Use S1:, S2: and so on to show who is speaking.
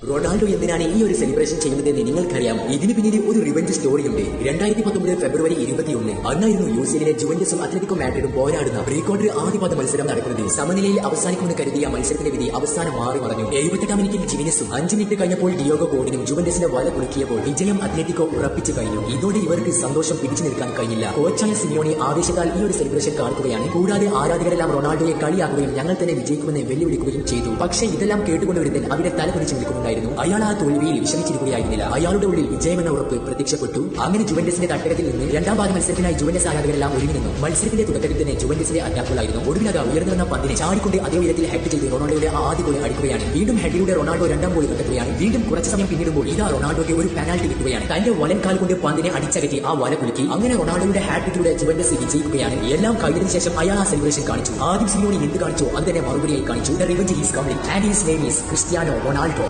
S1: Ronaldo എന്തിനാണ് ഈ ഒരു സെലിബ്രേഷൻ ചെയ്യുന്നതെന്ന് നിങ്ങൾക്കറിയാം. ഇതിന് പിന്നിൽ ഒരു റിവെഞ്ച് സ്റ്റോറിയുണ്ട്. 2019 ഫെബ്രുവരി 21 അന്നായിരുന്നു യുസിഎല്ലിലെ ജുവന്റസും അത്ലറ്റിക്കോ മാഡ്രിഡും പോരാടുന്ന പ്രീ ക്വാർട്ടർ ആദ്യപാദ മത്സരം നടക്കുന്നത്. സമനിലയിൽ അവസാനിക്കുമെന്ന് കരുതിയ മത്സരത്തിന്റെ വിധി അവസാനം മാറി മറഞ്ഞു. 78 മിനിറ്റിൽ ജിവിനസും 5 മിനിറ്റ് കഴിഞ്ഞപ്പോൾ ഡിയോഗോ ഗോഡിനും ജുവന്റസിന്റെ വല കുലുക്കിയപ്പോൾ വിജയം അത്ലറ്റിക്കോ ഉറപ്പിച്ചു കഴിഞ്ഞു. ഇതോടെ ഇവർക്ക് സന്തോഷം പിടിച്ചു നിൽക്കാൻ കഴിഞ്ഞില്ല. കോച്ചായ സിമിയോണി ആവേശത്താൽ ഈ ഒരു സെലിബ്രേഷൻ കാണിക്കുകയാണ്. കൂടാതെ ആരാധകരെല്ലാം റൊണാൾഡോയെ കളിയാക്കുകയും ഞങ്ങൾ തന്നെ വിജയിക്കുമെന്ന് വെല്ലുവിളിക്കുകയും ചെയ്തു. പക്ഷേ ഇതെല്ലാം കേട്ടുകൊണ്ടുവരുന്നതിൽ അവിടെ തല കുനിച്ച് നിൽക്കുന്നുണ്ടായിരുന്നു. അയാൾ ആ തോൽവിയിൽ വിഷമിച്ചിരിക്കുകയായിരുന്നില്ല. അയാളുടെ ഉള്ളിൽ വിജയമെന്ന ഉറപ്പ് പ്രത്യക്ഷപ്പെട്ടു. അങ്ങനെ ജുവന്റസിന്റെ തട്ടകത്തിൽ നിന്ന് രണ്ടാം പാദ മത്സരത്തിനായി ജുവന്റസ് ആരാധകരെല്ലാം ഒരുങ്ങി നിന്നു. മത്സരത്തിന്റെ തുടക്കത്തിൽ തന്നെ ജുവന്റസിലെ അറ്റാക്കുകളായിരുന്നു. ഒടുവിൽ ഉയർന്നു വന്ന പന്തിനെ ചാടിക്കൊണ്ട് അതേ ഉയരത്തിൽ ഹെഡ് ചെയ്ത് റൊണാൾഡോയുടെ ആദ്യ ഗോൾ അടിക്കുകയാണ്. വീണ്ടും ഹെഡിലൂടെ റൊണാൾഡോ രണ്ടാം ഗോൾ കണ്ടെത്തുകയാണ്. വീണ്ടും കുറച്ച് സമയം പിന്നിടുമ്പോൾ ഇതാ റൊണാൾഡോയ്ക്ക് ഒരു പെനാൽറ്റി കിട്ടുകയാണ്. തന്റെ വലൻ കാൽ കൊണ്ട് പന്തിനെ അടിച്ചകറ്റി ആ വല കുലുക്കി. അങ്ങനെ റൊണാൾഡോയുടെ ഹാട്രിക്കിലൂടെ ജുവന്റസ് വിജയിക്കുകയാണ്. എല്ലാം കഴിഞ്ഞതിന് ശേഷം അയാൾ ആ സെലിബ്രേഷൻ കാണിച്ചു. ആദ്യം സിമിയോണി എന്ത് കാണിച്ചു അത് തന്നെ മറുപടിയായി കാണിച്ചു. The revenge is coming and his name is Cristiano Ronaldo.